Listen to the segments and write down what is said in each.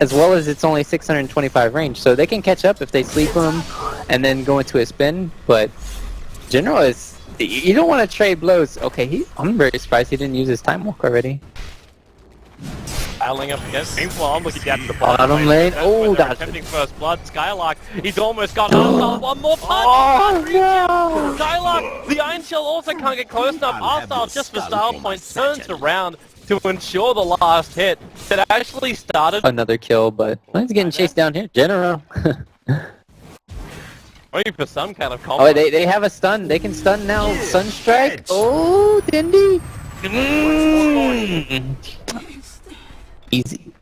as well as it's only 625 range, so they can catch up if they sleep him and then go into a spin. But general is, you don't want to trade blows. Okay, I'm very surprised he didn't use his time walk already. Battling up against Meanwhile, looking down to the bottom lane. Oh, that's attempting first blood. Skylark, he's almost got Arsal. One more punch. Oh no! Skylark, the Iron Shell also can't get close enough. Arsal, just for style points, turns around to ensure the last hit that actually started. Another kill, but he's getting chased down here. General. Waiting for some kind of combo. Oh, they have a stun. They can stun now. Sunstrike. Oh, Dindy. Easy.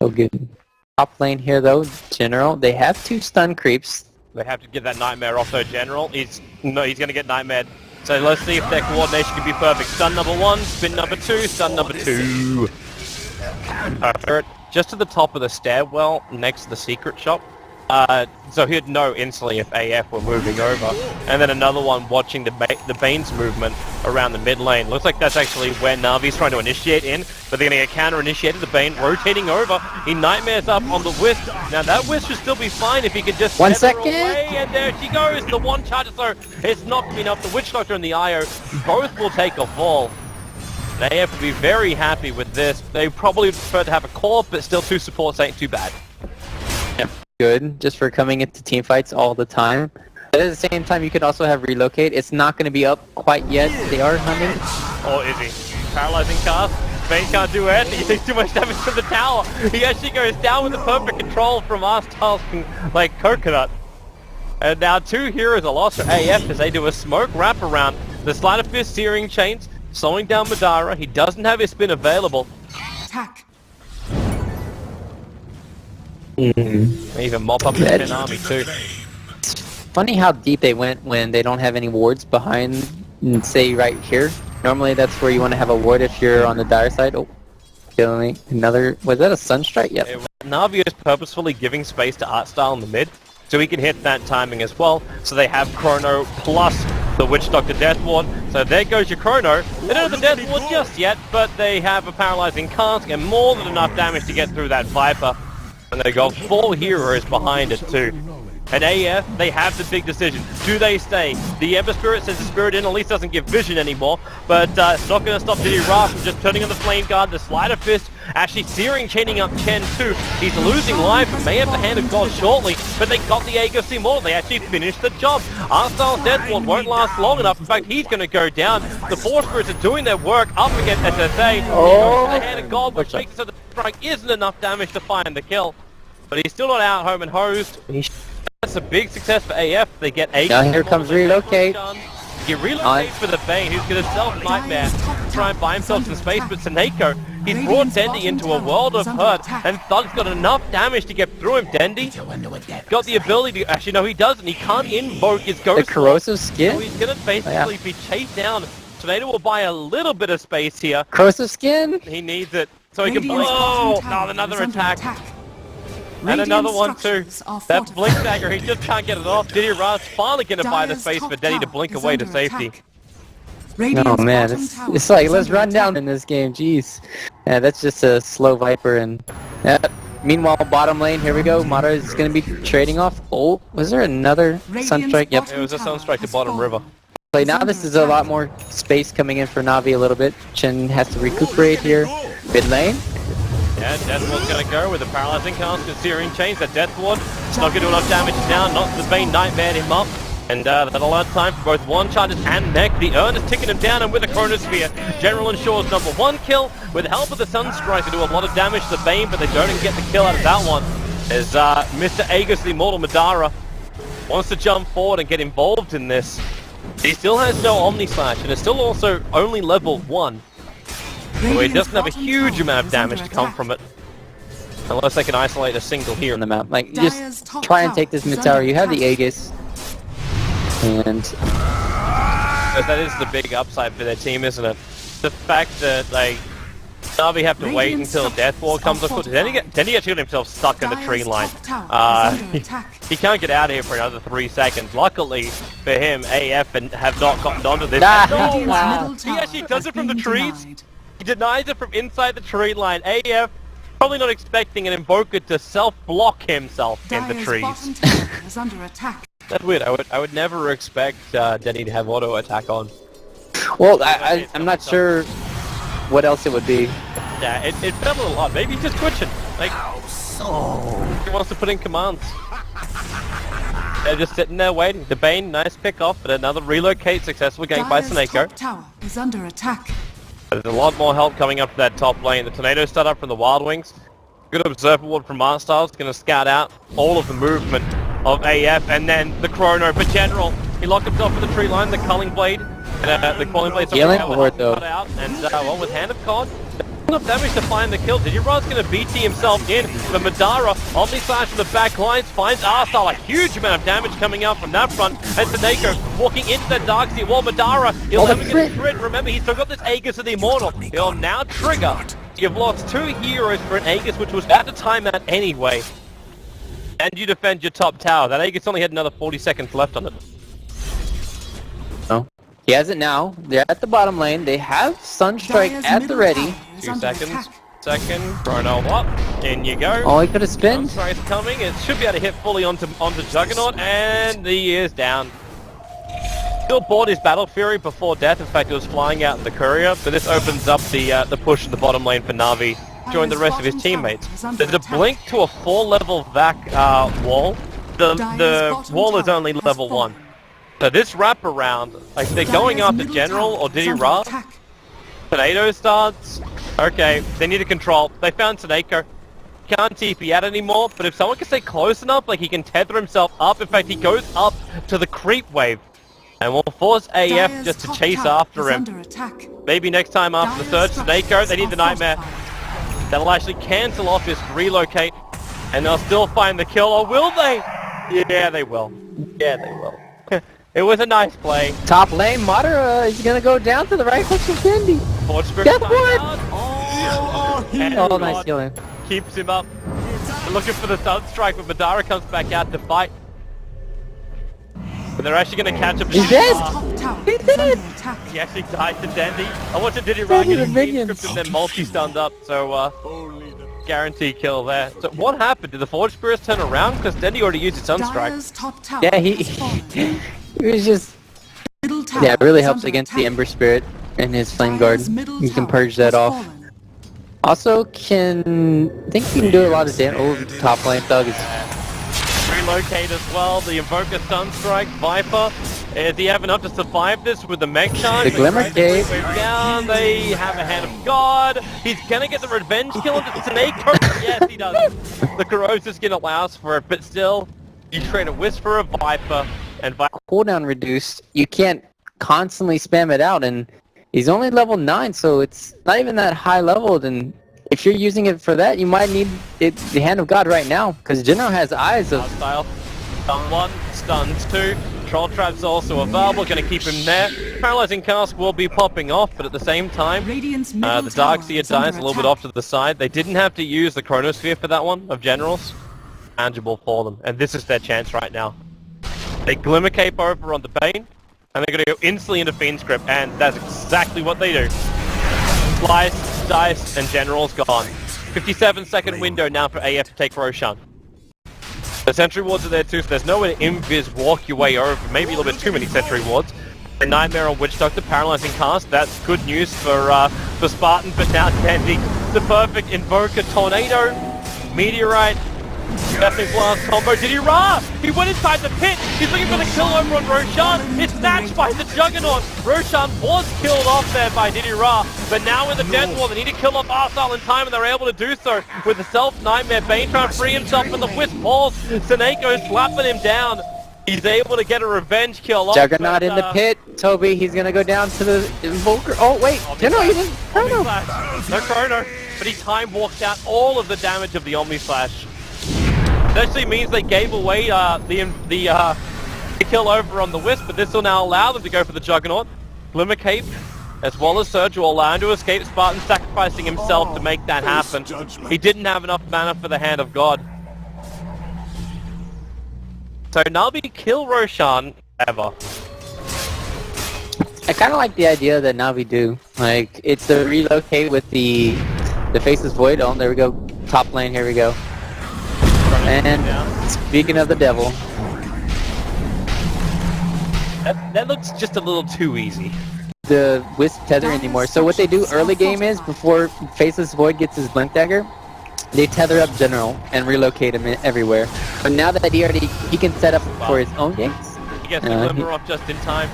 Oh, good. Top lane here, though. General. They have 2 stun creeps. They have to get that Nightmare off, though. General. He's going to get Nightmare. So let's see if their coordination can be perfect. Stun number 1, spin number 2, stun number 2. Perfect. Just to the top of the stairwell, next to the secret shop. So he'd know instantly if AF were moving over. And then another one watching the Bane's movement around the mid lane. Looks like that's actually where Na'Vi's trying to initiate in, but they're going to get counter-initiated. The Bane rotating over. He Nightmares up on the Wisp. Now that Wisp should still be fine if he could just 1 second. Away, and there she goes. The one charge, so it's not going to be enough. The Witch Doctor and the IO both will take a fall. They have to be very happy with this. They probably prefer to have a core, but still 2 supports ain't too bad. Yep. Good, just for coming into team fights all the time. But at the same time, you could also have relocate. It's not going to be up quite yet. They are hunting. Or is he? Paralyzing cast. Bane can't do anything. He takes too much damage from the tower. He actually goes down with the perfect control from Arstal's like coconut. And now 2 heroes are lost for AF as they do a smoke wraparound. The Sleight of Fist Searing Chains, slowing down Madara. He doesn't have his spin available. Attack. They even mop up the 10 army too. Funny how deep they went when they don't have any wards behind, say right here. Normally that's where you want to have a ward if you're on the dire side. Oh, killing another. Was that a Sunstrike? Yep. Na'Vi is purposefully giving space to Artstyle in the mid, so he can hit that timing as well. So they have Chrono plus the Witch Doctor Death Ward. So there goes your Chrono. They don't have the Death Ward just yet, but they have a paralyzing cask and more than enough damage to get through that Viper. And they got 4 heroes behind it too. And AF, they have the big decision. Do they stay? The Ember Spirit says the Spirit in at least doesn't give vision anymore, but it's not going to stop Diddy Ra from just turning on the Flame Guard. The Sleight of Fist actually searing, chaining up Chen too. He's losing life, may have the Hand of God shortly, but they got the Aegis Immortal. They actually finished the job. Arstyle's Death Ward won't last long enough. In fact, he's going to go down. The Force Spirits are doing their work up against SSA. Oh. The Hand of God, which makes it so the strike isn't enough damage to find the kill. But he's still not out home and hosed. That's a big success for AF. They get 8. Now here comes relocate. He relocates for the Bane, who's going to self-nightmare, try and buy himself some space, but Seneko, he's brought Dendy into a world of hurt, and Thug's got enough damage to get through him. Dendy got the ability to, actually no he doesn't, he can't invoke his ghost. The corrosive skin? So he's going to basically be chased down. Tornado will buy a little bit of space here. Corrosive skin? He needs it, so he can blow. No, another attack. And another one too. That blink dagger, he just can't get it off. Diddy Ra's finally going to buy the space for Denny to blink away to safety. Oh man, it's like, let's run down in this game, jeez. Yeah, that's just a slow Viper and... meanwhile, bottom lane, here we go. Mata is going to be trading off. Oh, was there another Sunstrike? Yep. It was a Sunstrike to bottom river. Now this is a lot more space coming in for Na'Vi a little bit. Chen has to recuperate here. Mid lane. Yeah, Death Ward's going to go with the Paralyzing Cast and Searing Chains. That Death Ward, it's not going to do enough damage now. Not the Bane Nightmare him up. And that'll allow time for both one charges and mech. The Urn is ticking him down, and with a Chronosphere, General ensures #1 kill. With the help of the Sunstrike to do a lot of damage to the Bane, but they don't even get the kill out of that one. As Mr. Aegis, the Immortal Madara, wants to jump forward and get involved in this. He still has no Omni Slash, and is still also only level 1. So he doesn't have a huge amount of damage to come from it. Unless they can isolate a single here on the map. Like, just try and take this mid tower. You have the Aegis. And... that is the big upside for their team, isn't it? The fact that, like, Na'Vi have to wait until Death Ward comes up. Then he actually got himself stuck in the tree line. He can't get out of here for another 3 seconds. Luckily for him, AF have not gotten onto this. Oh, wow. He actually does it from the trees. He denies it from inside the tree line. AF Probably not expecting an Invoker to self-block himself in the trees. Bottom tower is under attack. That's weird. I would never expect Denny to have auto attack on. Well, I'm not sure what else it would be. Yeah, it felt a little odd. Maybe he's just twitching. Like, he wants to put in commands. They're just sitting there waiting. The Bane, nice pick off, but another relocate successful gank by Dire's Snako. top tower is under attack. There's a lot more help coming up to that top lane. The tornado start up from the Wild Wings. Good observer ward from Arstyles. Going to scout out all of the movement of AF, and then the Chrono. But General, he locked himself in the tree line. The Culling Blade, the Culling Blade. Healing ward though. Cut out, and well, with Hand of God, enough damage to find the kill. Digiraw's going to BT himself in, but Madara, Omnislash from the back lines, finds Arstyle. A huge amount of damage coming out from that front, and Snako walking into the Darkseid wall. Madara, he'll never get the crit. Remember, he's still got this Aegis of the Immortal. He'll now trigger. You've lost 2 heroes for an Aegis, which was at the timeout anyway. And you defend your top tower. That Aegis only had another 40 seconds left on it. Oh. He has it now. They're at the bottom lane. They have Sunstrike Dire's at the middle ready. tower is 2 under seconds. attack. Second, Chrono up. In you go. Oh, he could have spinned. Sunstrike's coming. It should be able to hit fully onto Juggernaut, and he is down. Still bought his Battle Fury before death. In fact, it was flying out in the courier, but this opens up the push in the bottom lane for Na'Vi. Join the rest of his teammates. There's a blink to a 4-level vac wall. The wall is only level 1. So this wraparound, like they're going after General or Diddy Ra. Tornado starts. Okay, they need to control. They found Snako. Can't TP out anymore, but if someone can stay close enough, like he can tether himself up. In fact, he goes up to the creep wave. And we'll force AF just to chase after him. Maybe next time after the third Snako, they need the Nightmare. That'll actually cancel off his relocate, and they'll still find the kill, or will they? Yeah, they will. Yeah, they will. It was a nice play. Top lane, Madara is gonna go down to the right click of Fendi. Forge Spirit Death timed ward! out. Oh, nice healing. Keeps him up. They're looking for the Sunstrike, but Madara comes back out to fight. But they're actually going to catch up. He's dead! He did! He actually died to Dandy. I watched Diddy Ra get his minions. script and then multi-stunned up, so guarantee kill there. So what happened? Did the Forge Spirits turn around? Because Dandy already used his Sunstrike. Yeah, he was just... Yeah, it really helps against the Ember Spirit and his Flame Guard. You can purge that off. Also, I think you can do a lot of damage. Oh, top lane Thug is... Relocate as well, the Invoker Sunstrike, Viper. Does he have enough to survive this with the Mech Charge? The Glimmer Cave. Down, they have a Hand of God. He's gonna get the revenge kill on the Snako. Yes, he does. The corrosive skin allows for it, but still, you trade a Wisp for a Viper, and Viper. Cooldown reduced. You can't constantly spam it out, and he's only level 9, so it's not even that high leveled, and if you're using it for that, you might need the Hand of God right now, because General has eyes of... Style. Stun 1, stuns 2. Troll Trap's also available, gonna keep him there. Paralyzing Cask will be popping off, but at the same time, the Darkseid dies a little bit off to the side. They didn't have to use the Chronosphere for that one, of Generals. Tangible for them, and this is their chance right now. They Glimmer Cape over on the Bane, and they're gonna go instantly into Fiend's Grip, and that's exactly what they do. Slice, dice, and General's gone. 57-second window now for AF to take Roshan. The sentry wards are there too, so there's no way to invis walk your way over. Maybe a little bit too many sentry wards. The Nightmare on Witch Doctor, paralyzing cast. That's good news for Spartan, but now Dandy, the perfect Invoker Tornado, Meteorite, Deafening Blast combo. Diddy Ra! He went inside the pit! He's looking for the kill over on Roshan! It's snatched by the Juggernaut! Roshan was killed off there by Diddy Ra, but now in the Death Wall, they need to kill off Arstyle in time, and they're able to do so with the Self-Nightmare. Bane trying to free himself from the Wisp Balls. Seneko slapping him down. He's able to get a revenge kill off. Juggernaut in the pit. Toby, he's gonna go down to the Invoker. Oh, wait. General, he didn't. Chrono. No Chrono, but he time walked out all of the damage of the Omnislash. It actually means they gave away the kill over on the Wisp, but this will now allow them to go for the Juggernaut. Glimmer Cape, as well as Surge, will allow him to escape. Spartan sacrificing himself to make that happen. He didn't have enough mana for the Hand of God. So Navi kill Roshan ever. I kind of like the idea that Navi do. Like, it's the relocate with the Faceless Void. Oh, there we go. top lane, here we go. And speaking of the devil. That looks just a little too easy. The Wisp tether anymore. So what they do early game is, before Faceless Void gets his Blink Dagger, they tether up General and relocate him everywhere. But now that he can set up for his own games. He gets the Glimmer off just in time.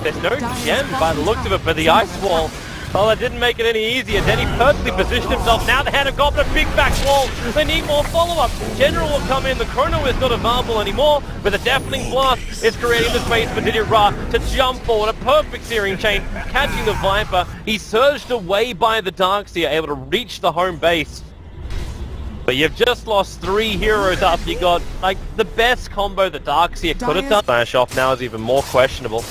There's no gem by the looks of it, but the Ice Wall, well, that didn't make it any easier. Then he perfectly positioned himself. Now the hand of Goblin, a big back wall. They need more follow-up. General will come in. The Chrono is not available anymore, but the Deafening Blast is creating the space for Diddy Ra to jump forward. A perfect Searing Chain, catching the Viper. He surged away by the Darkseer, able to reach the home base. But you've just lost 3 heroes up. You got, like, the best combo the Darkseer could have done. Flash off now is even more questionable.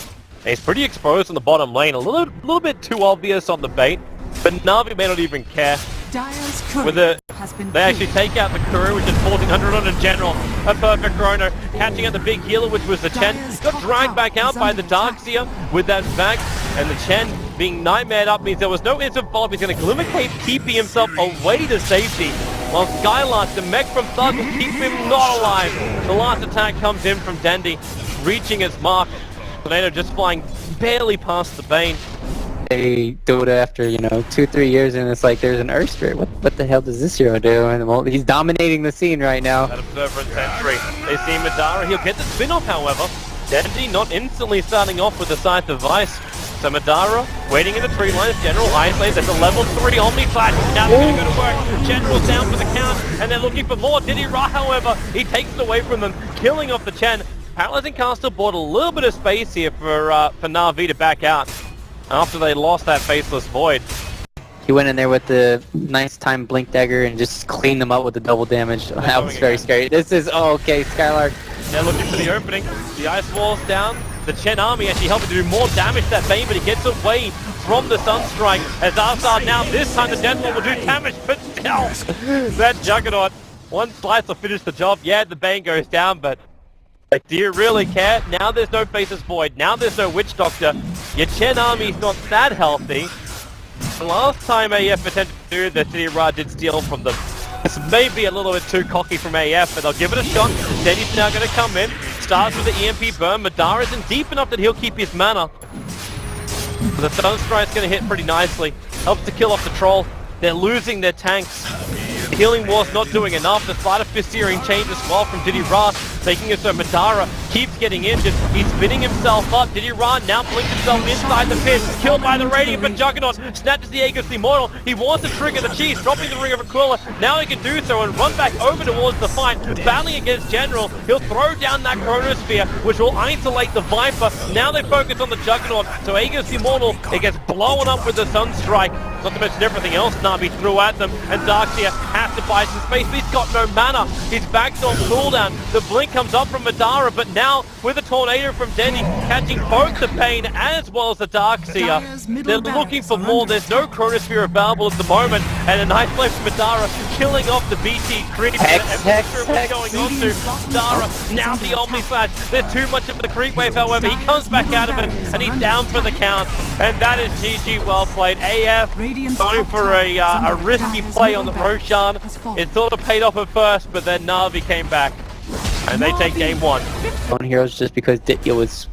And he's pretty exposed on the bottom lane, a little bit too obvious on the bait, but Na'Vi may not even care. They actually take out the crew, which is 1400 on a General. A perfect Chrono, catching out the big healer, which was the Chen. Got dragged back out by the Darkseer with that back, and the Chen being nightmared up means there was no instant follow-up. He's going to Glimmer Cape, keeping himself away to safety. While Skylark, the mech from Thug, will keep him not alive. The last attack comes in from Dandy, reaching its mark. Tornado just flying barely past the Bane. They Dota after, 2-3 years, and it's like there's an Earth Spirit. What the hell does this hero do? And he's dominating the scene right now. That Observer and Sentry. They see Madara. He'll get the spin-off, however. Dandy not instantly starting off with the Scythe of Vice. So Madara waiting in the tree line. General isolates. That's a level 3 Omni Flash. Now they're going to go to work. General's down for the count, and they're looking for more. Diddy Ra, however, he takes it away from them, killing off the Chen. Paralyzing Caster bought a little bit of space here for Na'Vi to back out after they lost that Faceless Void. He went in there with the nice time Blink Dagger and just cleaned them up with the double damage. That was very scary. This is, okay, Skylark. They're looking for the opening. The Ice Wall's down. The Chen army actually helping to do more damage to that Bane, but he gets away from the Sunstrike. As Arsar now, this time the Death Wall will do damage, but still, that Juggernaut, one slice will finish the job. Yeah, the Bane goes down, but like, do you really care? Now there's no Faceless Void. Now there's no Witch Doctor. Your Chen army's not that healthy. The last time AF attempted to do this, Diddy Ra did steal from them. This may be a little bit too cocky from AF, but they'll give it a shot. Steady's now going to come in. Starts with the EMP burn. Madara isn't deep enough that he'll keep his mana. The Sunstrike's going to hit pretty nicely. Helps to kill off the Troll. They're losing their tanks. The Healing War's not doing enough. The Slider Fist Searing Chain as well from Diddy Ra, making it so Madara keeps getting injured. He's spinning himself up. Diddy Ra now blinks himself inside the pit. Killed by the Radiant, but Juggernaut snatches the Aegis Immortal. He wants to trigger the cheese, dropping the Ring of Aquila. Now he can do so and run back over towards the fight. Battling against General. He'll throw down that Chronosphere, which will isolate the Viper. Now they focus on the Juggernaut. So Aegis Immortal, it gets blown up with the Sunstrike. Not to mention everything else Na'Vi threw at them. And Darkseer has to buy some space, but he's got no mana. He's backed on cooldown. The blink comes up from Madara, but now with a tornado from Denny, catching both the Bane as well as the Darkseer. They're looking for more. There's no Chronosphere available at the moment, and a nice play from Madara, killing off the BT creep. What's going on to Madara? Now the Omni Flash. There's too much of the creep wave, however. He comes back out of it, and he's down for the count. And that is GG, well played. AF going for a risky play on the Roshan. It sort of paid off at first, but then Na'Vi came back. And they take game one. On heroes just because it was